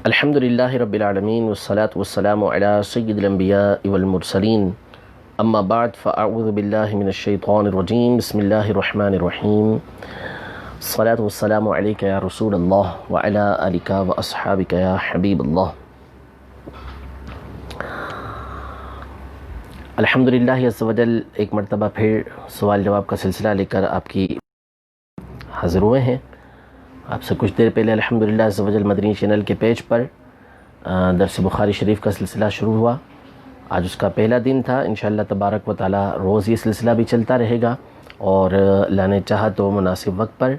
الحمد للہ رب العالمین والصلاة والسلام علی سید الانبیاء والمرسلین اما بعد فاعوذ باللہ من الشیطان الرجیم بسم اللہ الرحمن الرحیم الصلاة والسلام علیک یا رسول اللہ وعلی آلک واصحابک یا حبیب اللہ۔ الحمدللہ عز و جل ایک مرتبہ پھر سوال جواب کا سلسلہ لے کر آپ کی حاضر ہوئے ہیں۔ آپ سے کچھ دیر پہلے الحمدللہ عز و جل مدنی چینل کے پیج پر درس بخاری شریف کا سلسلہ شروع ہوا۔ آج اس کا پہلا دن تھا۔ انشاءاللہ تبارک و تعالی روز یہ سلسلہ بھی چلتا رہے گا، اور اللہ نے چاہا تو مناسب وقت پر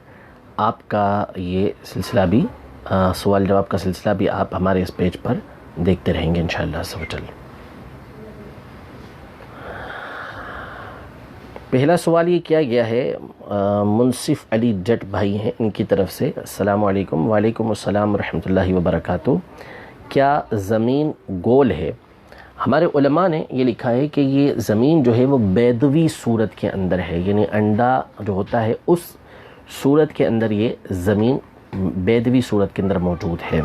آپ کا یہ سلسلہ بھی سوال جواب کا سلسلہ بھی آپ ہمارے اس پیج پر دیکھتے رہیں گے انشاءاللہ عز و جل۔ پہلا سوال یہ کیا گیا ہے، منصف علی جٹ بھائی ہیں، ان کی طرف سے۔ السلام علیکم۔ وعلیکم السلام ورحمۃ اللہ وبرکاتہ۔ کیا زمین گول ہے؟ ہمارے علماء نے یہ لکھا ہے کہ یہ زمین جو ہے وہ بیضوی صورت کے اندر ہے، یعنی انڈا جو ہوتا ہے اس صورت کے اندر یہ زمین بیضوی صورت کے اندر موجود ہے۔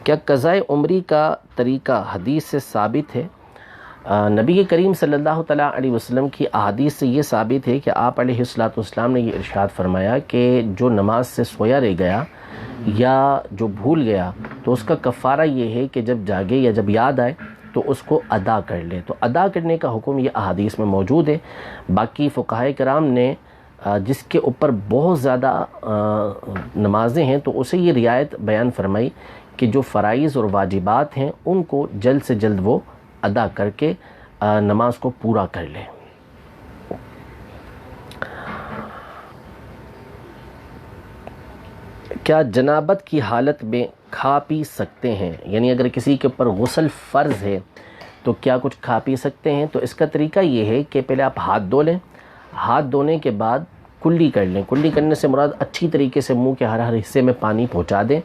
کیا قضائے عمری کا طریقہ حدیث سے ثابت ہے؟ نبی کریم صلی اللہ تعالیٰ علیہ وسلم کی احادیث سے یہ ثابت ہے کہ آپ علیہ السلام نے یہ ارشاد فرمایا کہ جو نماز سے سویا رہ گیا یا جو بھول گیا تو اس کا کفارہ یہ ہے کہ جب جاگے یا جب یاد آئے تو اس کو ادا کر لے۔ تو ادا کرنے کا حکم یہ احادیث میں موجود ہے۔ باقی فقہائے کرام نے جس کے اوپر بہت زیادہ نمازیں ہیں تو اسے یہ رعایت بیان فرمائی کہ جو فرائض اور واجبات ہیں ان کو جلد سے جلد وہ ادا کر کے نماز کو پورا کر لیں۔ کیا جنابت کی حالت میں کھا پی سکتے ہیں؟ یعنی اگر کسی کے اوپر غسل فرض ہے تو کیا کچھ کھا پی سکتے ہیں؟ تو اس کا طریقہ یہ ہے کہ پہلے آپ ہاتھ دھو لیں، ہاتھ دھونے کے بعد کلی کر لیں۔ کلی کرنے سے مراد اچھی طریقے سے منہ کے ہر حصے میں پانی پہنچا دیں۔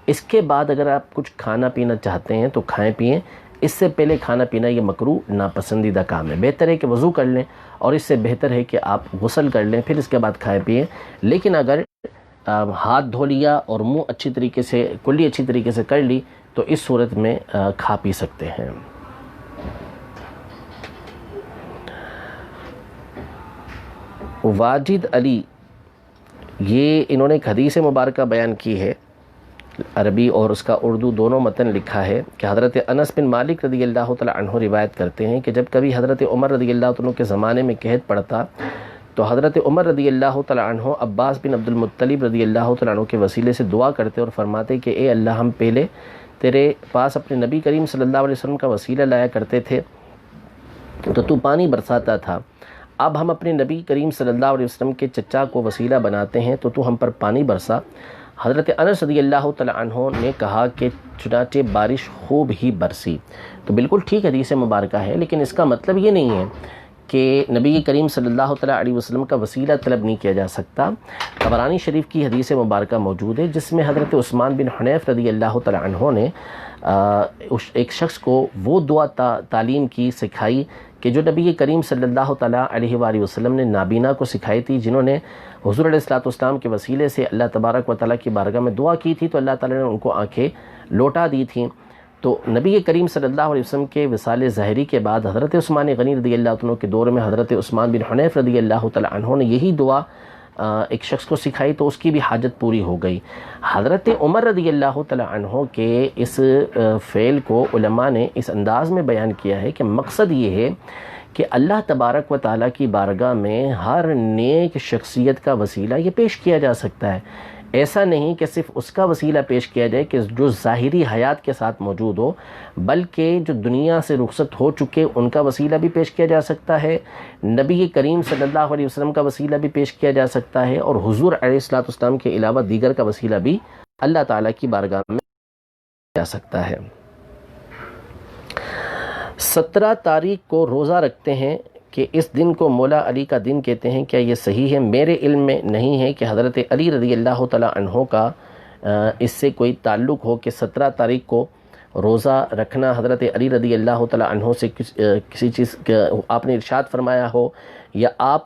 اس کے بعد اگر آپ کچھ کھانا پینا چاہتے ہیں تو کھائیں پئیں۔ اس سے پہلے کھانا پینا یہ مکروہ ناپسندیدہ کام ہے۔ بہتر ہے کہ وضو کر لیں، اور اس سے بہتر ہے کہ آپ غسل کر لیں، پھر اس کے بعد کھائیں پئیں۔ لیکن اگر ہاتھ دھو لیا اور منہ اچھی طریقے سے کلی اچھی طریقے سے کر لی تو اس صورت میں کھا پی سکتے ہیں۔ واجد علی یہ انہوں نے ایک حدیث مبارکہ بیان کی ہے، عربی اور اس کا اردو دونوں متن لکھا ہے کہ حضرت انس بن مالک رضی اللہ تعالیٰ عنہ روایت کرتے ہیں کہ جب کبھی حضرت عمر رضی اللہ عنہ کے زمانے میں قحط پڑتا تو حضرت عمر رضی اللہ تعالیٰ عنہ عباس بن عبد المطلب رضی اللہ تعالیٰ عنہ کے وسیلے سے دعا کرتے اور فرماتے کہ اے اللہ، ہم پہلے تیرے پاس اپنے نبی کریم صلی اللہ علیہ وسلم کا وسیلہ لایا کرتے تھے تو پانی برساتا تھا، اب ہم اپنے نبی کریم صلی اللہ علیہ وسلم کے چچا کو وسیلہ بناتے ہیں تو ہم پر پانی برسا۔ حضرت انس رضی اللہ تعالیٰ عنہ نے کہا کہ چنانچہ بارش خوب ہی برسی۔ تو بالکل ٹھیک حدیث مبارکہ ہے، لیکن اس کا مطلب یہ نہیں ہے کہ نبی کریم صلی اللہ تعالیٰ علیہ وسلم کا وسیلہ طلب نہیں کیا جا سکتا۔ طبرانی شریف کی حدیث مبارکہ موجود ہے جس میں حضرت عثمان بن حنیف رضی اللہ تعالیٰ عنہ نے ایک شخص کو وہ دعا تعلیم کی سکھائی کہ جو نبی کریم صلی اللہ تعالیٰ علیہ وآلہ وسلم نے نابینا کو سکھائی تھی، جنہوں نے حضور علیہ السلام کے وسیلے سے اللہ تبارک و تعالیٰ کی بارگاہ میں دعا کی تھی تو اللہ تعالیٰ نے ان کو آنکھیں لوٹا دی تھیں۔ تو نبی کریم صلی اللہ علیہ وسلم کے وصال ظاہری کے بعد حضرت عثمان غنی رضی اللہ عنہ کے دور میں حضرت عثمان بن حنیف رضی اللہ تعالیٰ عنہ نے یہی دعا ایک شخص کو سکھائی تو اس کی بھی حاجت پوری ہو گئی۔ حضرت عمر رضی اللہ تعالیٰ عنہ کے اس فعل کو علماء نے اس انداز میں بیان کیا ہے کہ مقصد یہ ہے کہ اللہ تبارک و تعالیٰ کی بارگاہ میں ہر نیک شخصیت کا وسیلہ یہ پیش کیا جا سکتا ہے۔ ایسا نہیں کہ صرف اس کا وسیلہ پیش کیا جائے کہ جو ظاہری حیات کے ساتھ موجود ہو، بلکہ جو دنیا سے رخصت ہو چکے ان کا وسیلہ بھی پیش کیا جا سکتا ہے، نبی کریم صلی اللہ علیہ وسلم کا وسیلہ بھی پیش کیا جا سکتا ہے، اور حضور علیہ السلام کے علاوہ دیگر کا وسیلہ بھی اللہ تعالیٰ کی بارگاہ میں جا سکتا ہے۔ 17 تاریخ کو روزہ رکھتے ہیں کہ اس دن کو مولا علی کا دن کہتے ہیں، کیا یہ صحیح ہے؟ میرے علم میں نہیں ہے کہ حضرت علی رضی اللہ تعالیٰ عنہ کا اس سے کوئی تعلق ہو کہ 17 تاریخ کو روزہ رکھنا حضرت علی رضی اللہ تعالیٰ عنہ سے کسی چیز آپ نے ارشاد فرمایا ہو یا آپ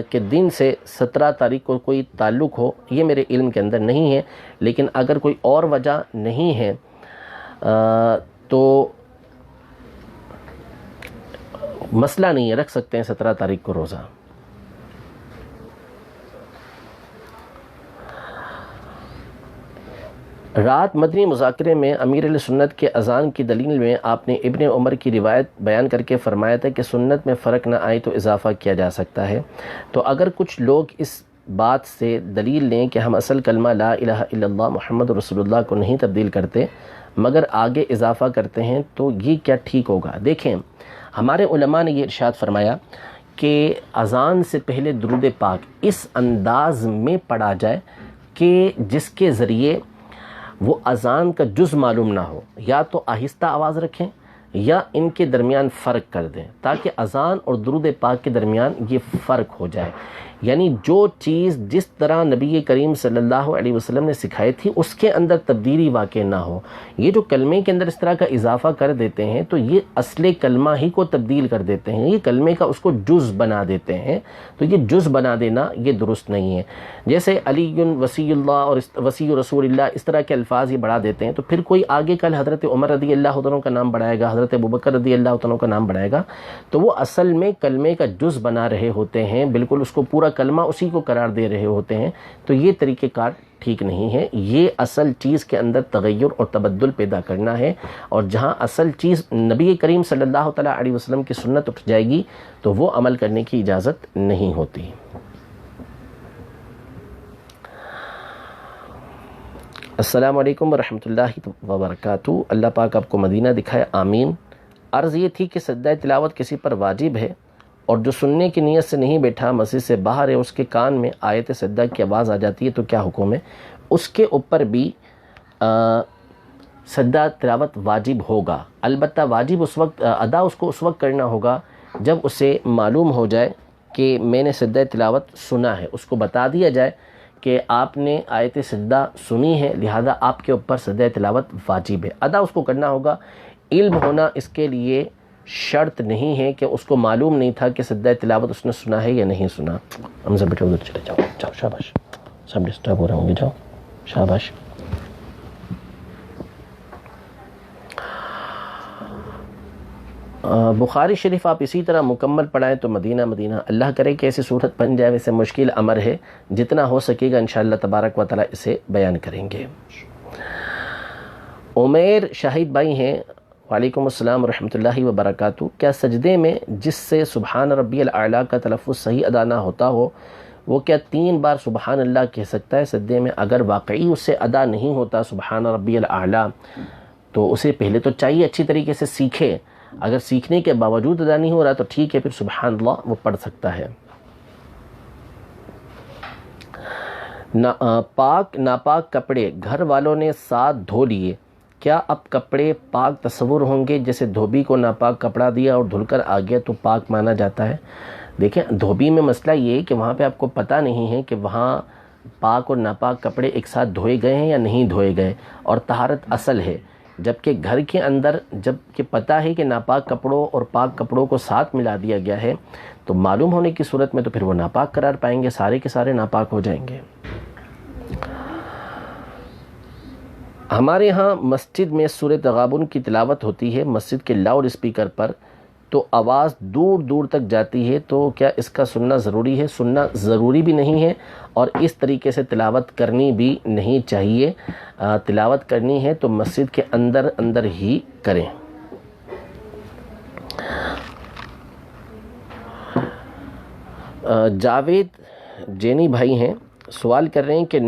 کے دن سے 17 تاریخ کو کوئی تعلق ہو، یہ میرے علم کے اندر نہیں ہے، لیکن اگر کوئی اور وجہ نہیں ہے تو مسئلہ نہیں ہے، رکھ سکتے ہیں 17 تاریخ کو روزہ۔ رات مدنی مذاکرے میں امیر علیہ سنت کے اذان کی دلیل میں آپ نے ابن عمر کی روایت بیان کر کے فرمایا تھا کہ سنت میں فرق نہ آئے تو اضافہ کیا جا سکتا ہے۔ تو اگر کچھ لوگ اس بات سے دلیل لیں کہ ہم اصل کلمہ لا الہ الا اللہ محمد رسول اللہ کو نہیں تبدیل کرتے مگر آگے اضافہ کرتے ہیں تو یہ کیا ٹھیک ہوگا؟ دیکھیں، ہمارے علماء نے یہ ارشاد فرمایا کہ اذان سے پہلے درود پاک اس انداز میں پڑھا جائے کہ جس کے ذریعے وہ اذان کا جز معلوم نہ ہو، یا تو آہستہ آواز رکھیں یا ان کے درمیان فرق کر دیں تاکہ اذان اور درود پاک کے درمیان یہ فرق ہو جائے۔ یعنی جو چیز جس طرح نبی کریم صلی اللہ علیہ وسلم نے سکھائی تھی اس کے اندر تبدیلی واقع نہ ہو۔ یہ جو کلمے کے اندر اس طرح کا اضافہ کر دیتے ہیں تو یہ اصل کلمہ ہی کو تبدیل کر دیتے ہیں، یہ کلمے کا اس کو جز بنا دیتے ہیں، تو یہ جز بنا دینا یہ درست نہیں ہے۔ جیسے علی وصی اللہ اور وصی رسول اللہ اس طرح کے الفاظ یہ بڑھا دیتے ہیں، تو پھر کوئی آگے کل حضرت عمر رضی اللہ عنہ کا نام بڑھائے گا، حضرت ابوبکر رضی اللہ عنہ کا نام بڑھائے گا، تو وہ اصل میں کلمے کا جز بنا رہے ہوتے ہیں، بالکل اس کو پورا کلمہ اسی کو قرار دے رہے ہوتے ہیں، تو یہ طریقہ کار ٹھیک نہیں ہے۔ یہ اصل چیز کے اندر تغیر اور تبدل پیدا کرنا ہے، اور جہاں اصل چیز نبی کریم صلی اللہ تعالیٰ علیہ وسلم کی سنت اٹھ جائے گی تو وہ عمل کرنے کی اجازت نہیں ہوتی۔ السلام علیکم ورحمۃ اللہ وبرکاتہ، اللہ پاک آپ کو مدینہ دکھائے، آمین۔ عرض یہ تھی کہ سجدہ تلاوت کسی پر واجب ہے اور جو سننے کی نیت سے نہیں بیٹھا، مسجد سے باہر ہے، اس کے کان میں آیت سجدہ کی آواز آ جاتی ہے تو کیا حکم ہے؟ اس کے اوپر بھی سجدہ تلاوت واجب ہوگا، البتہ واجب اس وقت ادا اس کو اس وقت کرنا ہوگا جب اسے معلوم ہو جائے کہ میں نے سجدہ تلاوت سنا ہے، اس کو بتا دیا جائے کہ آپ نے آیت سجدہ سنی ہے لہذا آپ کے اوپر سجدہ تلاوت واجب ہے، ادا اس کو کرنا ہوگا۔ علم ہونا اس کے لیے شرط نہیں ہے کہ اس کو معلوم نہیں تھا کہ سجدہ تلاوت اس نے سنا ہے یا نہیں سنا۔ حمزہ بیٹا ادھر چلے جاؤ، جاؤ، شاباش، سب ڈسٹرب ہو رہے ہوں گے، جاؤ، شاباش۔ بخاری شریف آپ اسی طرح مکمل پڑھائیں تو مدینہ مدینہ، اللہ کرے کہ ایسی صورت بن جائے، ویسے مشکل امر ہے، جتنا ہو سکے گا انشاءاللہ تبارک و تعالی اسے بیان کریں گے۔ عمیر شاہد بھائی ہیں، وعلیکم السلام ورحمۃ اللہ وبرکاتہ، کیا سجدے میں جس سے سبحان ربی الاعلیٰ کا تلفظ صحیح ادا نہ ہوتا ہو وہ کیا 3 بار سبحان اللہ کہہ سکتا ہے سجدے میں؟ اگر واقعی اس سے ادا نہیں ہوتا سبحان ربی الاعلیٰ تو اسے پہلے تو چاہیے اچھی طریقے سے سیکھے، اگر سیکھنے کے باوجود ادا نہیں ہو رہا تو ٹھیک ہے، پھر سبحان اللہ وہ پڑھ سکتا ہے۔ پاک ناپاک کپڑے گھر والوں نے ساتھ دھو لیے، کیا اب کپڑے پاک تصور ہوں گے؟ جیسے دھوبی کو ناپاک کپڑا دیا اور دھل کر آ گیا تو پاک مانا جاتا ہے؟ دیکھیں، دھوبی میں مسئلہ یہ کہ وہاں پہ آپ کو پتہ نہیں ہے کہ وہاں پاک اور ناپاک کپڑے ایک ساتھ دھوئے گئے ہیں یا نہیں دھوئے گئے، اور طہارت اصل ہے، جبکہ گھر کے اندر جب کہ پتہ ہے کہ ناپاک کپڑوں اور پاک کپڑوں کو ساتھ ملا دیا گیا ہے تو معلوم ہونے کی صورت میں تو پھر وہ ناپاک قرار پائیں گے، سارے کے سارے ناپاک ہو جائیں گے۔ ہمارے ہاں مسجد میں سورہ تغابن کی تلاوت ہوتی ہے مسجد کے لاؤڈ اسپیکر پر، تو آواز دور دور تک جاتی ہے، تو کیا اس کا سننا ضروری ہے؟ سننا ضروری بھی نہیں ہے اور اس طریقے سے تلاوت کرنی بھی نہیں چاہیے۔ تلاوت کرنی ہے تو مسجد کے اندر اندر ہی کریں۔ جاوید جینی بھائی ہیں، سوال کر رہے ہیں کہ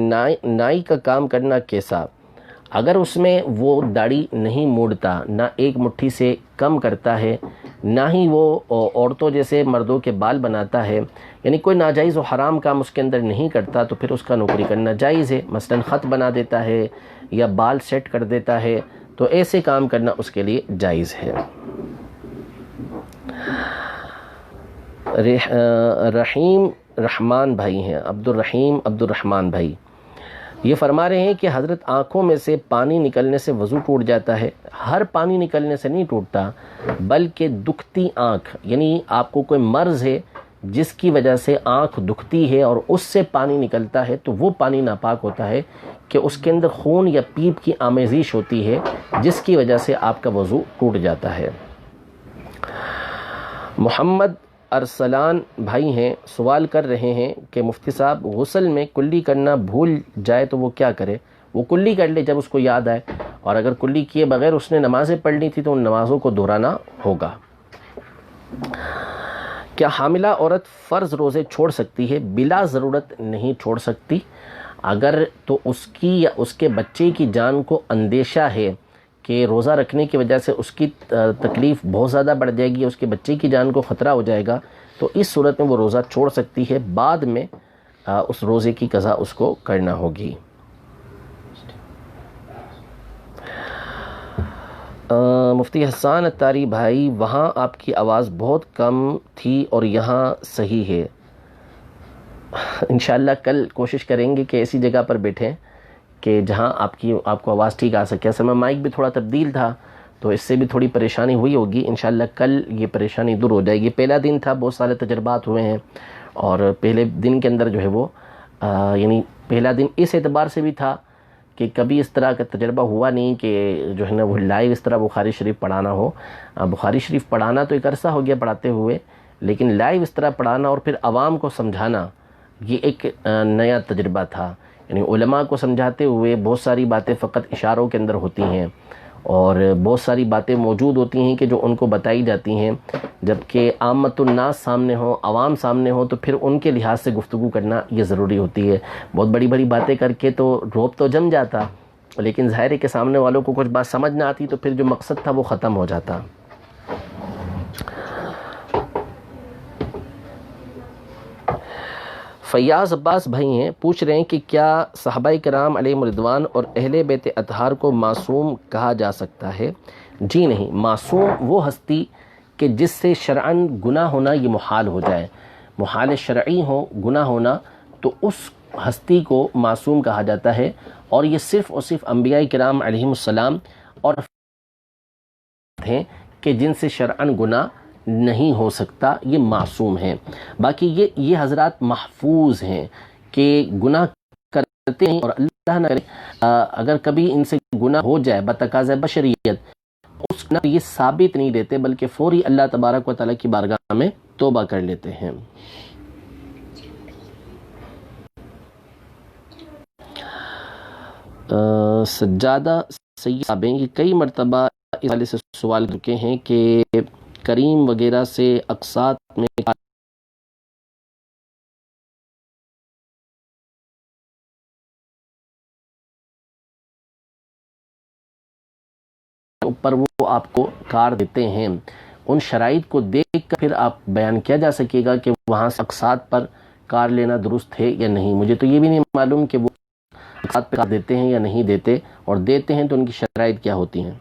نائی کا کام کرنا کیسا؟ اگر اس میں وہ داڑھی نہیں موڑتا، نہ ایک مٹھی سے کم کرتا ہے، نہ ہی وہ عورتوں جیسے مردوں کے بال بناتا ہے، یعنی کوئی ناجائز و حرام کام اس کے اندر نہیں کرتا، تو پھر اس کا نوکری کرنا جائز ہے۔ مثلا خط بنا دیتا ہے یا بال سیٹ کر دیتا ہے تو ایسے کام کرنا اس کے لیے جائز ہے۔ رحیم رحمان بھائی ہیں، عبدالرحمان بھائی، یہ فرما رہے ہیں کہ حضرت آنکھوں میں سے پانی نکلنے سے وضو ٹوٹ جاتا ہے؟ ہر پانی نکلنے سے نہیں ٹوٹتا، بلکہ دکھتی آنکھ، یعنی آپ کو کوئی مرض ہے جس کی وجہ سے آنکھ دکھتی ہے اور اس سے پانی نکلتا ہے تو وہ پانی ناپاک ہوتا ہے کہ اس کے اندر خون یا پیپ کی آمیزش ہوتی ہے، جس کی وجہ سے آپ کا وضو ٹوٹ جاتا ہے۔ محمد ارسلان بھائی ہیں، سوال کر رہے ہیں کہ مفتی صاحب غسل میں کلی کرنا بھول جائے تو وہ کیا کرے؟ وہ کلی کر لے جب اس کو یاد آئے، اور اگر کلی کیے بغیر اس نے نمازیں پڑھنی تھی تو ان نمازوں کو دہرانا ہوگا۔ کیا حاملہ عورت فرض روزے چھوڑ سکتی ہے؟ بلا ضرورت نہیں چھوڑ سکتی۔ اگر تو اس کی یا اس کے بچے کی جان کو اندیشہ ہے کہ روزہ رکھنے کی وجہ سے اس کی تکلیف بہت زیادہ بڑھ جائے گی، اس کے بچے کی جان کو خطرہ ہو جائے گا، تو اس صورت میں وہ روزہ چھوڑ سکتی ہے، بعد میں اس روزے کی قضا اس کو کرنا ہوگی۔ مفتی حسان اتاری بھائی، وہاں آپ کی آواز بہت کم تھی اور یہاں صحیح ہے۔ انشاءاللہ کل کوشش کریں گے کہ ایسی جگہ پر بیٹھیں کہ جہاں آپ کو آواز ٹھیک آ سکے۔ اصل میں مائک بھی تھوڑا تبدیل تھا تو اس سے بھی تھوڑی پریشانی ہوئی ہوگی، انشاءاللہ کل یہ پریشانی دور ہو جائے گی۔ پہلا دن تھا، بہت سارے تجربات ہوئے ہیں، اور پہلے دن کے اندر جو ہے وہ یعنی پہلا دن اس اعتبار سے بھی تھا کہ کبھی اس طرح کا تجربہ ہوا نہیں کہ جو ہے نا وہ لائیو اس طرح بخاری شریف پڑھانا ہو۔ بخاری شریف پڑھانا تو ایک عرصہ ہو گیا پڑھاتے ہوئے، لیکن لائیو اس طرح پڑھانا اور پھر عوام کو سمجھانا یہ ایک نیا تجربہ تھا۔ یعنی علماء کو سمجھاتے ہوئے بہت ساری باتیں فقط اشاروں کے اندر ہوتی ہیں، اور بہت ساری باتیں موجود ہوتی ہیں کہ جو ان کو بتائی جاتی ہیں، جبکہ عامت الناس سامنے ہو، عوام سامنے ہو، تو پھر ان کے لحاظ سے گفتگو کرنا یہ ضروری ہوتی ہے۔ بہت بڑی بڑی باتیں کر کے تو روب تو جم جاتا، لیکن ظاہر ہے کہ سامنے والوں کو کچھ بات سمجھ نہ آتی تو پھر جو مقصد تھا وہ ختم ہو جاتا۔ فیاض عباس بھائی ہیں، پوچھ رہے ہیں کہ کیا صحابہ کرام علیہم الرضوان اور اہل بیت اطہار کو معصوم کہا جا سکتا ہے؟ جی نہیں، معصوم وہ ہستی کہ جس سے شرعاً گناہ ہونا یہ محال ہو جائے، محال شرعی ہو گناہ ہونا، تو اس ہستی کو معصوم کہا جاتا ہے، اور یہ صرف اور صرف انبیاء کرام علیہم السلام اور ہیں کہ جن سے شرعاً گناہ نہیں ہو سکتا، یہ معصوم ہیں۔ باقی یہ حضرات محفوظ ہیں کہ گناہ کرتے ہیں، اور اللہ نہ کرے اگر کبھی ان سے گناہ ہو جائے بتقاضۂ بشریت، اس گناہ یہ ثابت نہیں دیتے، بلکہ فوری اللہ تبارک و تعالیٰ کی بارگاہ میں توبہ کر لیتے ہیں۔ سجادہ سید صاحب ہیں، یہ کئی مرتبہ اس حوالے سے سوال چکے ہیں کہ کریم وغیرہ سے اقساط میں اوپر وہ آپ کو کار دیتے ہیں، ان شرائط کو دیکھ کر پھر آپ بیان کیا جا سکے گا کہ وہاں سے اقساط پر کار لینا درست ہے یا نہیں۔ مجھے تو یہ بھی نہیں معلوم کہ وہ اقساط پر کار دیتے ہیں یا نہیں دیتے، اور دیتے ہیں تو ان کی شرائط کیا ہوتی ہیں۔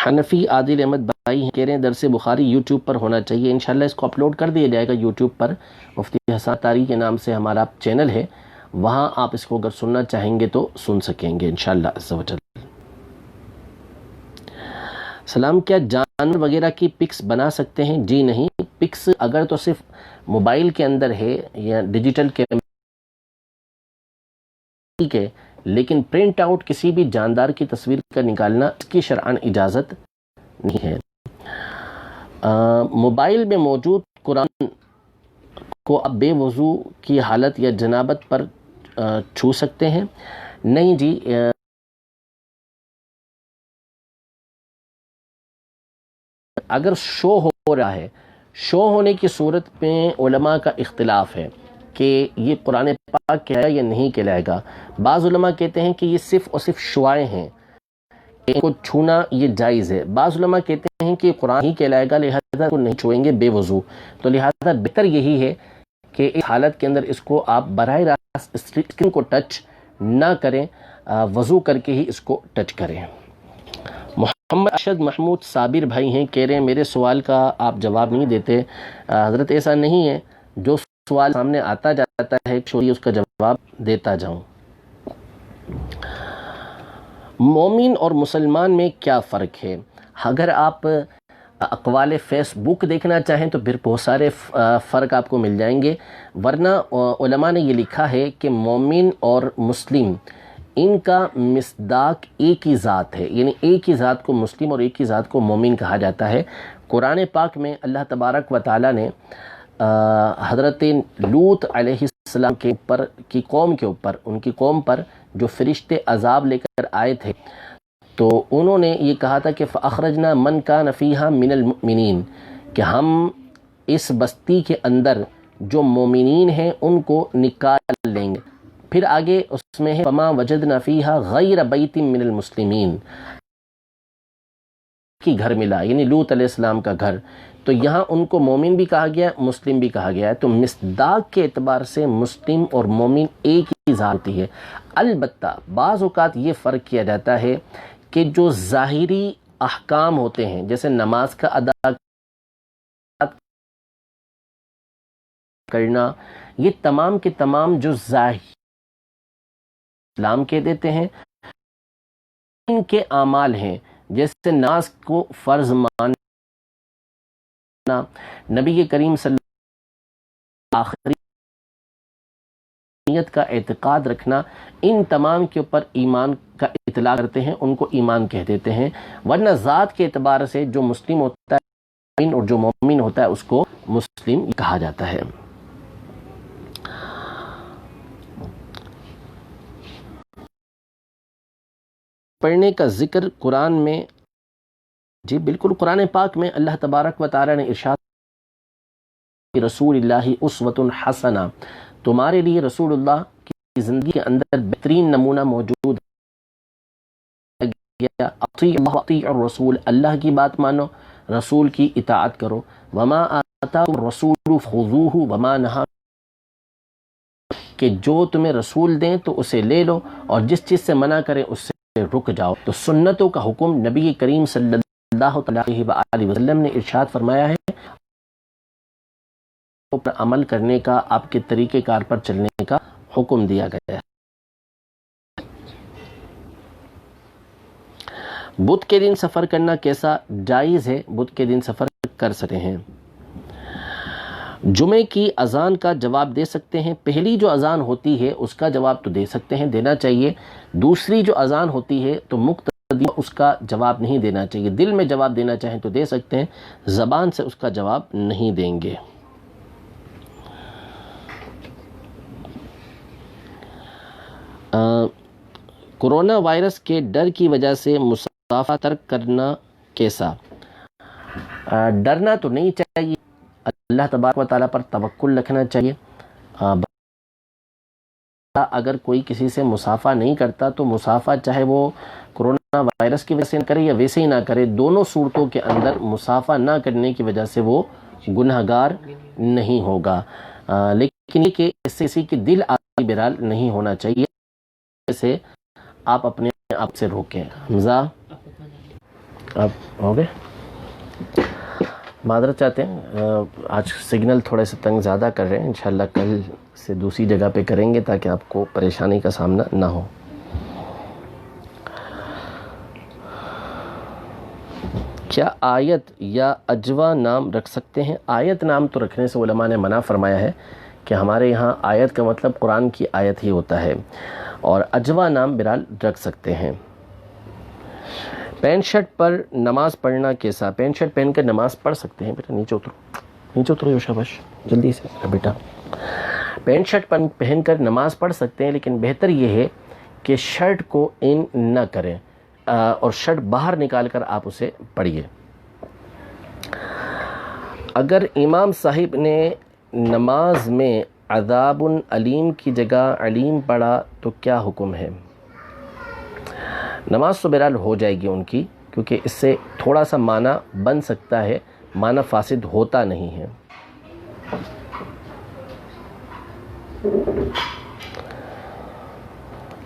حنفی عادل احمد بھائی ہیں، کہہ رہے ہیں درس بخاری یوٹیوب پر ہونا چاہیے۔ انشاءاللہ اس کو اپلوڈ کر دیا جائے گا یوٹیوب پر، مفتی حسان اتاری کے نام سے ہمارا چینل ہے، وہاں آپ اس کو اگر سننا چاہیں گے تو سن سکیں گے انشاءاللہ عز و جل۔ سلام، کیا جانور وغیرہ کی پکس بنا سکتے ہیں؟ جی نہیں، پکس اگر تو صرف موبائل کے اندر ہے یا ڈیجیٹل کیمرہ ٹھیک ہے، لیکن پرنٹ آؤٹ کسی بھی جاندار کی تصویر کا نکالنا اس کی شرعاً اجازت نہیں ہے۔ موبائل میں موجود قرآن کو اب بے وضو کی حالت یا جنابت پر چھو سکتے ہیں؟ نہیں جی، اگر شو ہو رہا ہے، شو ہونے کی صورت میں علماء کا اختلاف ہے کہ یہ قرآن پاک کہلائے یا نہیں کہلائے گا۔ بعض علماء کہتے ہیں کہ یہ صرف اور صرف شعائیں ہیں، ان کو چھونا یہ جائز ہے۔ بعض علماء کہتے ہیں کہ یہ قرآن ہی کہلائے گا، لہذا کو نہیں چھوئیں گے بے وضو، تو لہذا بہتر یہی ہے کہ اس حالت کے اندر اس کو آپ براہ راست اسکرین کو ٹچ نہ کریں، وضو کر کے ہی اس کو ٹچ کریں۔ محمد ارشد محمود صابر بھائی ہیں، کہہ رہے ہیں میرے سوال کا آپ جواب نہیں دیتے۔ حضرت ایسا نہیں ہے، جو سوال سامنے آتا جاتا ہے اس کا جواب دیتا جاؤں۔ مومن اور مسلمان میں کیا فرق ہے؟ اگر آپ اقوال فیس بک دیکھنا چاہیں تو پھر بہت سارے فرق آپ کو مل جائیں گے، ورنہ علماء نے یہ لکھا ہے کہ مومن اور مسلم ان کا مصداق ایک ہی ذات ہے، یعنی ایک ہی ذات کو مسلم اور ایک ہی ذات کو مومن کہا جاتا ہے۔ قرآن پاک میں اللہ تبارک و تعالیٰ نے حضرت لوط علیہ السلام کی قوم کے اوپر، ان کی قوم پر جو فرشتے عذاب لے کر آئے تھے، تو انہوں نے یہ کہا تھا کہ فَأَخْرَجْنَا مَنْ كَانَ فِيهَا مِنَ الْمُؤْمِنِينَ، کہ ہم اس بستی کے اندر جو مومنین ہیں ان کو نکال لیں گے۔ پھر آگے اس میں ہے فَمَا وَجَدْنَا فِيهَا غَيْرَ بَيْتٍ مِّنَ الْمُسْلِمِينَ، کی گھر ملا، یعنی لوط علیہ السلام کا گھر۔ تو یہاں ان کو مومن بھی کہا گیا، مسلم بھی کہا گیا ہے، تو مصداق کے اعتبار سے مسلم اور مومن ایک ہی ذات ہوتی ہے۔ البتہ بعض اوقات یہ فرق کیا جاتا ہے کہ جو ظاہری احکام ہوتے ہیں، جیسے نماز کا ادا کرنا، یہ تمام کے تمام جو ظاہر اسلام کے دیتے ہیں، ان کے اعمال ہیں، جیسے نماز کو فرض ماننا، نبی کریم صلی اللہ علیہ وسلم کا اعتقاد رکھنا، ان تمام کے اوپر ایمان کا اطلاق کرتے ہیں، ان کو ایمان کہہ دیتے ہیں۔ ورنہ ذات کے اعتبار سے جو مسلم ہوتا ہے اور جو مومن ہوتا ہے اس کو مسلم کہا جاتا ہے۔ پڑھنے کا ذکر قرآن میں، جی بالکل، قرآن پاک میں اللہ تبارک و تعالی نے ارشاد رسول اللہ اسوۃ حسنہ، تمہارے لیے رسول اللہ کی زندگی کے اندر بہترین نمونہ موجود ہے۔ اطیعوا اللہ واطیعوا الرسول، اللہ کی بات مانو، رسول کی اطاعت کرو۔ وما آتاکم الرسول خذوہ وما نہاکم، کہ جو تمہیں رسول دیں تو اسے لے لو، اور جس چیز سے منع کریں اس سے رک جاؤ۔ تو سنتوں کا حکم نبی کریم صلی اللہ علیہ وآلہ وسلم نے ارشاد فرمایا ہے، پر عمل کرنے کا، آپ کے طریقہ کار پر چلنے کا حکم دیا گیا ہے۔ بدھ کے دن سفر کرنا کیسا جائز ہے؟ بدھ کے دن سفر کر سکتے ہیں۔ جمعے کی اذان کا جواب دے سکتے ہیں۔ پہلی جو اذان ہوتی ہے اس کا جواب تو دے سکتے ہیں، دینا چاہیے۔ دوسری جو اذان ہوتی ہے تو مقتدی اس کا جواب نہیں دینا چاہیے۔ دل میں جواب دینا چاہیں تو دے سکتے ہیں، زبان سے اس کا جواب نہیں دیں گے۔ کورونا وائرس کے ڈر کی وجہ سے مسافہ ترک کرنا کیسا؟ ڈرنا تو نہیں چاہیے، اللہ تبارک و تعالیٰ پر توکل رکھنا چاہیے۔ اگر کوئی کسی سے مسافہ نہیں کرتا تو مسافہ چاہے وہ کورونا وائرس کی وجہ سے نہ کرے یا ویسے ہی نہ کرے، دونوں صورتوں کے اندر مسافہ نہ کرنے کی وجہ سے وہ گنہگار نہیں ہوگا۔ لیکن یہ کہ اس سے کسی کی دل آتی برال نہیں ہونا چاہیے، سے آپ اپنے آپ سے روکیں۔ حمزہ آپ ہو گئے؟ معذرت چاہتے ہیں، آج سگنل تھوڑے سے تنگ زیادہ کر رہے ہیں، انشاءاللہ کل سے دوسری جگہ پہ کریں گے تاکہ آپ کو پریشانی کا سامنا نہ ہو۔ کیا آیت یا اجوا نام رکھ سکتے ہیں؟ آیت نام تو رکھنے سے علماء نے منع فرمایا ہے، کہ ہمارے یہاں آیت کا مطلب قرآن کی آیت ہی ہوتا ہے، اور اجوا نام بہرحال رکھ سکتے ہیں۔ پینٹ شرٹ پر نماز پڑھنا کیسا؟ پینٹ شرٹ پہن کر نماز پڑھ سکتے ہیں، بیٹا نیچے اترو، نیچے اترو یوشا، بش جلدی سے بیٹا۔ پینٹ شرٹ پہن کر نماز پڑھ سکتے ہیں، لیکن بہتر یہ ہے کہ شرٹ کو ان نہ کریں، اور شرٹ باہر نکال کر آپ اسے پڑھیے۔ اگر امام صاحب نے نماز میں عذاب علیم کی جگہ علیم پڑھا تو کیا حکم ہے؟ نماز تو بہرحال ہو جائے گی ان کی، کیونکہ اس سے تھوڑا سا معنی بن سکتا ہے، معنی فاسد ہوتا نہیں ہے۔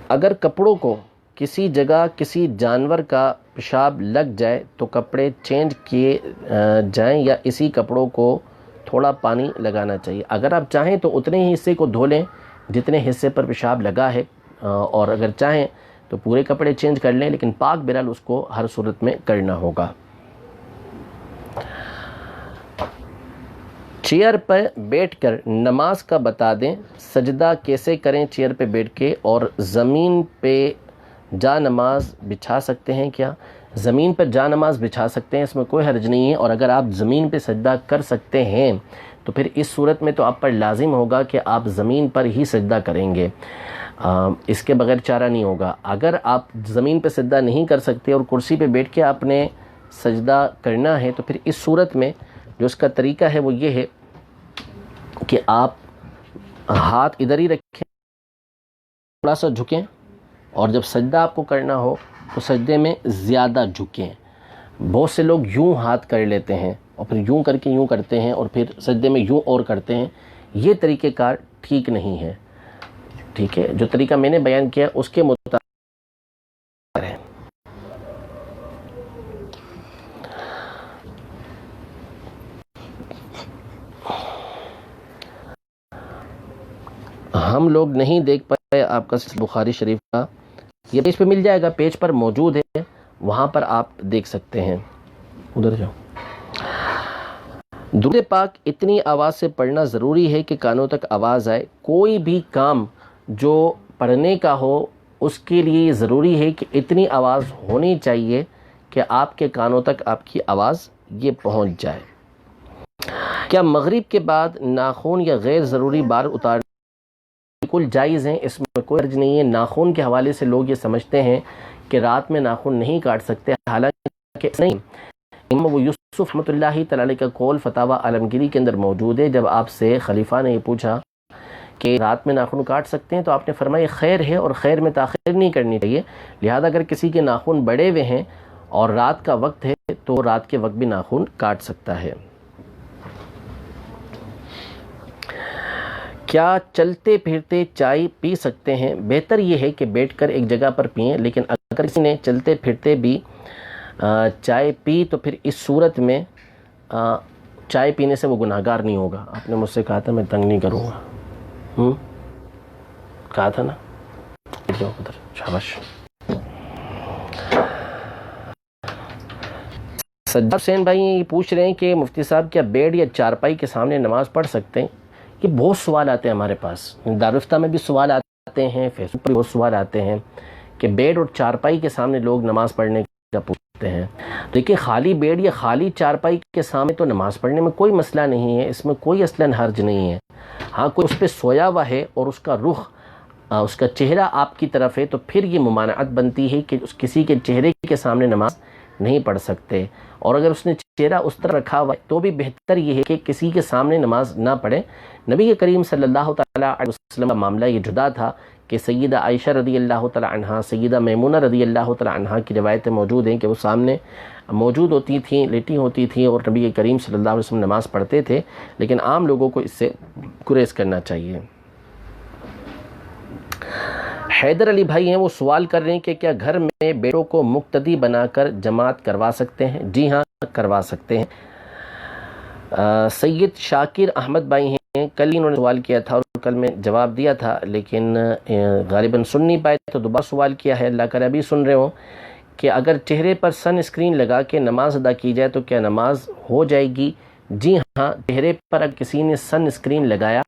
اگر کپڑوں کو کسی جگہ کسی جانور کا پیشاب لگ جائے تو کپڑے چینج کیے جائیں یا اسی کپڑوں کو تھوڑا پانی لگانا چاہیے؟ اگر آپ چاہیں تو اتنے ہی حصے کو دھو لیں جتنے حصے پر پیشاب لگا ہے، اور اگر چاہیں تو پورے کپڑے چینج کر لیں، لیکن پاک بہرحال اس کو ہر صورت میں کرنا ہوگا۔ چیئر پر بیٹھ کر نماز کا بتا دیں، سجدہ کیسے کریں چیئر پہ بیٹھ کے، اور زمین پہ جا نماز بچھا سکتے ہیں کیا؟ زمین پر جا نماز بچھا سکتے ہیں، اس میں کوئی حرج نہیں ہے، اور اگر آپ زمین پہ سجدہ کر سکتے ہیں تو پھر اس صورت میں تو آپ پر لازم ہوگا کہ آپ زمین پر ہی سجدہ کریں گے، اس کے بغیر چارہ نہیں ہوگا۔ اگر آپ زمین پہ سجدہ نہیں کر سکتے اور کرسی پہ بیٹھ کے آپ نے سجدہ کرنا ہے تو پھر اس صورت میں جو اس کا طریقہ ہے وہ یہ ہے کہ آپ ہاتھ ادھر ہی رکھیں، تھوڑا سا جھکیں، اور جب سجدہ آپ کو کرنا ہو تو سجدے میں زیادہ جھکیں۔ بہت سے لوگ یوں ہاتھ کر لیتے ہیں اور پھر یوں کر کے یوں کرتے ہیں اور پھر سجدے میں یوں اور کرتے ہیں، یہ طریقہ کار ٹھیک نہیں ہے، ٹھیک ہے؟ جو طریقہ میں نے بیان کیا اس کے مطابق کریں۔ ہم لوگ نہیں دیکھ پائے آپ کا بخاری شریف کا، یہ پیج پہ مل جائے گا، پیج پر موجود ہے، وہاں پر آپ دیکھ سکتے ہیں، ادھر جاؤ۔ درود پاک اتنی آواز سے پڑھنا ضروری ہے کہ کانوں تک آواز آئے۔ کوئی بھی کام جو پڑھنے کا ہو اس کے لیے ضروری ہے کہ اتنی آواز ہونی چاہیے کہ آپ کے کانوں تک آپ کی آواز یہ پہنچ جائے۔ کیا مغرب کے بعد ناخن یا غیر ضروری بال اتار بالکل جائز ہیں، اس میں کوئی حرج نہیں ہے۔ ناخن کے حوالے سے لوگ یہ سمجھتے ہیں کہ رات میں ناخن نہیں کاٹ سکتے، حالانکہ نہیں۔ امام ابو یوسف رحمۃ اللہ تعالی کا قول فتاوی عالمگیری کے اندر موجود ہے۔ جب آپ سے خلیفہ نے یہ پوچھا کہ رات میں ناخن کاٹ سکتے ہیں تو آپ نے فرمایا خیر ہے اور خیر میں تاخیر نہیں کرنی چاہیے، لہذا اگر کسی کے ناخن بڑے ہوئے ہیں اور رات کا وقت ہے تو رات کے وقت بھی ناخن کاٹ سکتا ہے۔ کیا چلتے پھرتے چائے پی سکتے ہیں؟ بہتر یہ ہے کہ بیٹھ کر ایک جگہ پر پئیں، لیکن اگر کسی نے چلتے پھرتے بھی چائے پی تو پھر اس صورت میں چائے پینے سے وہ گناہگار نہیں ہوگا۔ آپ نے مجھ سے کہا تھا میں تنگ نہیں کروں گا، کہا تھا نا، جاؤ ادھر، شاباش۔ سجاد حسین بھائی یہ پوچھ رہے ہیں کہ مفتی صاحب کیا بیڈ یا چارپائی کے سامنے نماز پڑھ سکتے ہیں؟ یہ بہت سوال آتے ہیں ہمارے پاس، دارالفتہ میں بھی سوال آتے ہیں، فیس بک پر بھی بہت سوال آتے ہیں کہ بیڈ اور چارپائی کے سامنے لوگ نماز پڑھنے کا پوچھتے ہیں۔ دیکھیں خالی بیڈ یا خالی چارپائی کے سامنے تو نماز پڑھنے میں کوئی مسئلہ نہیں ہے، اس میں کوئی اصلاً حرج نہیں ہے۔ ہاں کوئی اس پہ سویا ہوا ہے اور اس کا رخ اس کا چہرہ آپ کی طرف ہے تو پھر یہ ممانعت بنتی ہے کہ کسی کے چہرے کے سامنے نماز نہیں پڑھ سکتے، اور اگر اس نے چہرہ اس طرح رکھا ہوا ہے تو بھی بہتر یہ ہے کہ کسی کے سامنے نماز نہ پڑھے۔ نبی کریم صلی اللہ تعالیٰ علیہ وسلم کا معاملہ یہ جدا تھا کہ سیدہ عائشہ رضی اللہ تعالیٰ عنہا، سیدہ میمونہ رضی اللہ تعالیٰ عنہا کی روایتیں موجود ہیں کہ وہ سامنے موجود ہوتی تھیں، لیٹی ہوتی تھیں، اور نبی کریم صلی اللہ علیہ وسلم نماز پڑھتے تھے، لیکن عام لوگوں کو اس سے گریز کرنا چاہیے۔ حیدر علی بھائی ہیں، وہ سوال کر رہے ہیں کہ کیا گھر میں بیٹوں کو مقتدی بنا کر جماعت کروا سکتے ہیں؟ جی ہاں کروا سکتے ہیں۔ سید شاکر احمد بھائی ہیں، کل ہی انہوں نے سوال کیا تھا اور کل میں جواب دیا تھا، لیکن غالباً سن نہیں پائے تو دوبارہ سوال کیا ہے، اللہ کرے ابھی سن رہے ہوں، کہ اگر چہرے پر سن اسکرین لگا کے نماز ادا کی جائے تو کیا نماز ہو جائے گی؟ جی ہاں، چہرے پر اگر کسی نے سن اسکرین لگایا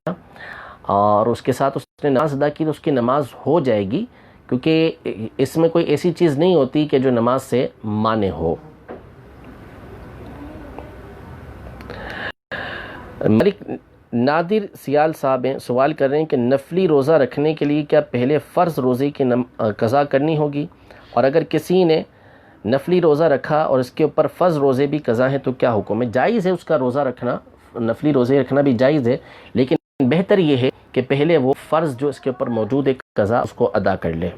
اور اس کے ساتھ اس نے نماز ادا کی تو اس کی نماز ہو جائے گی، کیونکہ اس میں کوئی ایسی چیز نہیں ہوتی کہ جو نماز سے مانع ہو۔ ملک نادر سیال صاحب ہیں، سوال کر رہے ہیں کہ نفلی روزہ رکھنے کے لیے کیا پہلے فرض روزے کی قضا کرنی ہوگی، اور اگر کسی نے نفلی روزہ رکھا اور اس کے اوپر فرض روزے بھی قضا ہیں تو کیا حکم ہے؟ جائز ہے اس کا روزہ رکھنا، نفلی روزے رکھنا بھی جائز ہے، لیکن بہتر یہ ہے کہ پہلے وہ فرض جو اس کے اوپر موجود ہے قضا اس کو ادا کر لے۔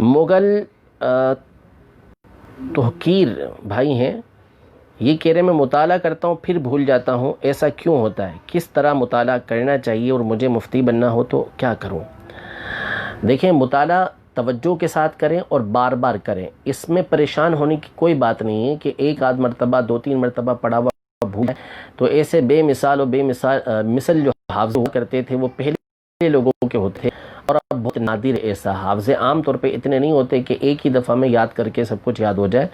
مغل تحقیر بھائی ہیں، یہ کہہ رہے میں مطالعہ کرتا ہوں پھر بھول جاتا ہوں، ایسا کیوں ہوتا ہے؟ کس طرح مطالعہ کرنا چاہیے اور مجھے مفتی بننا ہو تو کیا کروں؟ دیکھیں مطالعہ توجہ کے ساتھ کریں اور بار بار کریں، اس میں پریشان ہونے کی کوئی بات نہیں ہے کہ ایک آدھ مرتبہ 2-3 مرتبہ پڑھا ہوا بھول جائے۔ تو ایسے بے مثال اور مثل جو حافظ ہوا کرتے تھے وہ پہلے لوگوں کے ہوتے تھے، اور اب بہت نادر ایسا حافظ عام طور پہ اتنے نہیں ہوتے کہ ایک ہی دفعہ میں یاد کر کے سب کچھ یاد ہو جائے.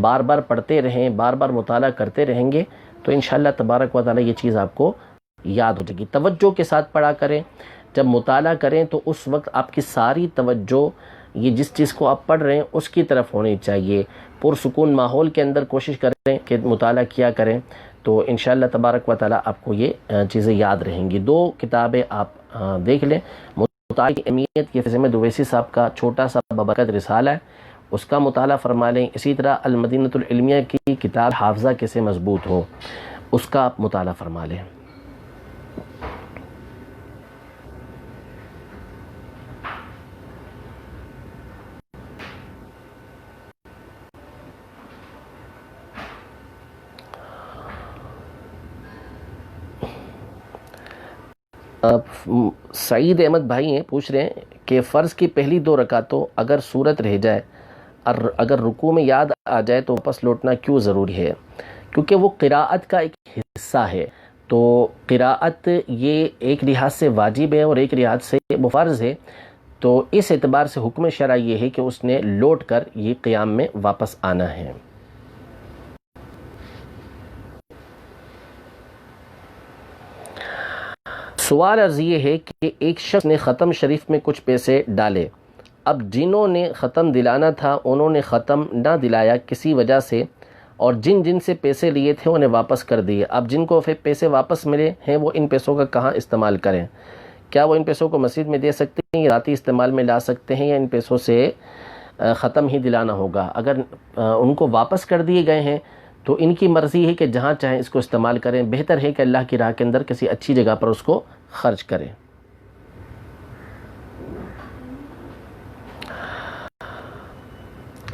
بار بار پڑھتے رہیں، بار بار مطالعہ کرتے رہیں گے تو انشاءاللہ تبارک و تعالی یہ چیز آپ کو یاد ہو جائے گی. توجہ کے ساتھ پڑھا کریں. جب مطالعہ کریں تو اس وقت آپ کی ساری توجہ یہ جس چیز کو آپ پڑھ رہے ہیں اس کی طرف ہونی چاہیے. پرسکون ماحول کے اندر کوشش کریں کہ مطالعہ کیا کریں تو انشاءاللہ تبارک و تعالی آپ کو یہ چیزیں یاد رہیں گی. 2 کتابیں آپ دیکھ لیں. مطالعہ کی اہمیت یہ فیض احمد اویسی صاحب کا چھوٹا سا بابرکت رسالہ ہے، اس کا مطالعہ فرما لیں. اسی طرح المدینۃ العلمیہ کی کتاب حافظہ کیسے مضبوط ہو، اس کا آپ مطالعہ فرما لیں. سعید احمد بھائی ہیں، پوچھ رہے ہیں کہ فرض کی پہلی 2 رکعتوں اگر صورت رہ جائے اور اگر رکوع میں یاد آ جائے تو واپس لوٹنا کیوں ضروری ہے؟ کیونکہ وہ قراءت کا ایک حصہ ہے. تو قراءت یہ ایک لحاظ سے واجب ہے اور ایک لحاظ سے وہ فرض ہے. تو اس اعتبار سے حکم شرع یہ ہے کہ اس نے لوٹ کر یہ قیام میں واپس آنا ہے. سوال عرض یہ ہے کہ ایک شخص نے ختم شریف میں کچھ پیسے ڈالے، اب جنہوں نے ختم دلانا تھا انہوں نے ختم نہ دلایا کسی وجہ سے، اور جن سے پیسے لیے تھے انہیں واپس کر دیے. اب جن کو پیسے واپس ملے ہیں وہ ان پیسوں کا کہاں استعمال کریں؟ کیا وہ ان پیسوں کو مسجد میں دے سکتے ہیں یا ذاتی استعمال میں لا سکتے ہیں، یا ان پیسوں سے ختم ہی دلانا ہوگا؟ اگر ان کو واپس کر دیے گئے ہیں تو ان کی مرضی ہے کہ جہاں چاہیں اس کو استعمال کریں. بہتر ہے کہ اللہ کی راہ کے اندر کسی اچھی جگہ پر اس کو خرچ کریں.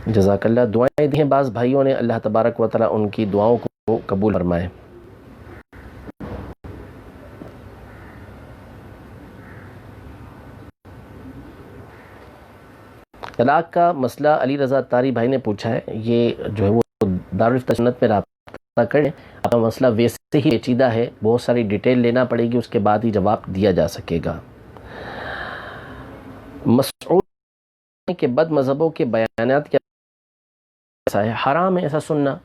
جزاک اللہ. دعائیں دی ہیں بعض بھائیوں نے، اللہ تبارک و تعالی ان کی دعاؤں کو قبول فرمائے. طلاق کا مسئلہ علی رضا تاری بھائی نے پوچھا ہے. یہ جو ہے وہ دارالفتہ سنت میں رابطہ کریں. اپنا مسئلہ ویسے ہی پیچیدہ ہے، بہت ساری ڈیٹیل لینا پڑے گی، اس کے بعد ہی جواب دیا جا سکے گا. مسعود کے بد مذہبوں کے بیانات کیا ایسا ہے؟ حرام ہے ایسا سننا،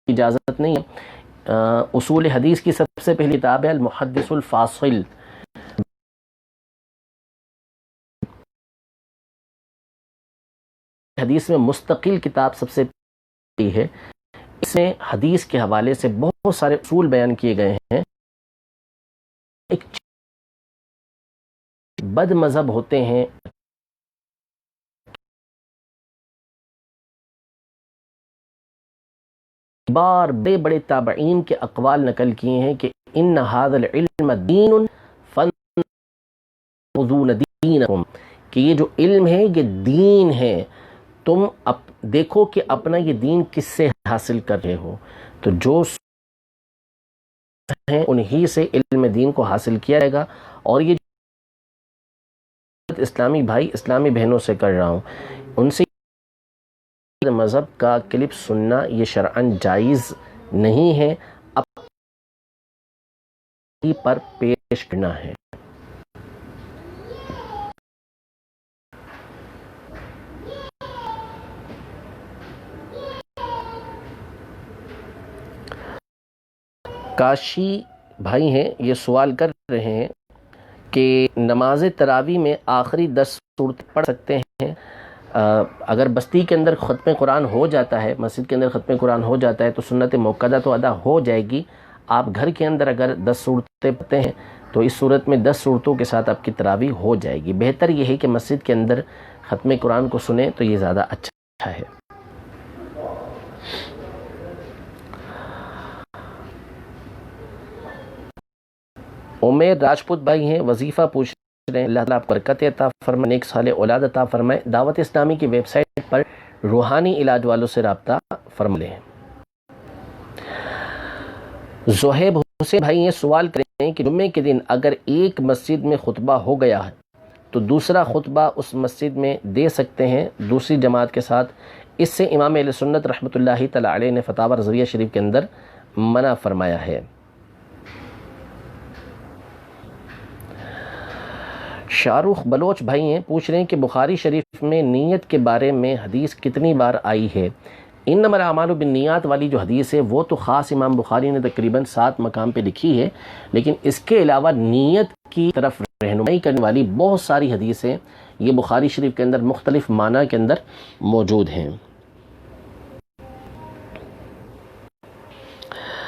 اجازت نہیں ہے. اصول حدیث کی سب سے پہلی کتاب ہے المحدث الفاصل. حدیث میں مستقل کتاب سب سے پہلی ہے. اس میں حدیث کے حوالے سے بہت سارے اصول بیان کیے گئے ہیں. ایک بد مذہب ہوتے ہیں، بار بڑے بڑے تابعین کے اقوال نقل کیے ہیں کہ ان ھذا العلم دین فخذوا دینکم، کہ یہ جو علم ہے یہ دین ہے، تم دیکھو کہ اپنا یہ دین کس سے حاصل کر رہے ہو. تو جو ہیں انہی سے علم دین کو حاصل کیا جائے گا. اور یہ اسلامی بھائی اسلامی بہنوں سے کر رہا ہوں، ان سے مذہب کا کلپ سننا یہ شرعاً جائز نہیں ہے، اپنی پر پیش کرنا ہے. کاشی بھائی ہیں، یہ سوال کر رہے ہیں کہ نماز تراویح میں آخری 10 صورتیں پڑھ سکتے ہیں؟ اگر بستی کے اندر ختم قرآن ہو جاتا ہے، مسجد کے اندر ختم قرآن ہو جاتا ہے تو سنت موقدہ تو ادا ہو جائے گی. آپ گھر کے اندر اگر 10 صورتیں پڑھتے ہیں تو اس صورت میں 10 صورتوں کے ساتھ آپ کی تراویح ہو جائے گی. بہتر یہ ہے کہ مسجد کے اندر ختم قرآن کو سنیں تو یہ زیادہ اچھا ہے. عمیر راجپوت بھائی ہیں، وظیفہ پوچھ رہے ہیں. اللہ تعالیٰ آپ برکت عطا فرمائے، نیک صالح اولاد عطا فرمائے. دعوت اسلامی کی ویب سائٹ پر روحانی علاج والوں سے رابطہ فرما لیں. زہیب حسین بھائی یہ سوال کریں ہیں کہ جمعے کے دن اگر ایک مسجد میں خطبہ ہو گیا ہے تو دوسرا خطبہ اس مسجد میں دے سکتے ہیں دوسری جماعت کے ساتھ؟ اس سے امام اہل سنت رحمۃ اللہ تعالی علیہ نے فتاوی رضویہ شریف کے اندر منع فرمایا ہے. شاہ رخ بلوچ بھائی ہیں، پوچھ رہے ہیں کہ بخاری شریف میں نیت کے بارے میں حدیث کتنی بار آئی ہے؟ انما الاعمال بالنیات والی جو حدیث ہے وہ تو خاص امام بخاری نے تقریباً 7 مقام پہ لکھی ہے، لیکن اس کے علاوہ نیت کی طرف رہنمائی کرنے والی بہت ساری حدیثیں یہ بخاری شریف کے اندر مختلف معنی کے اندر موجود ہیں۔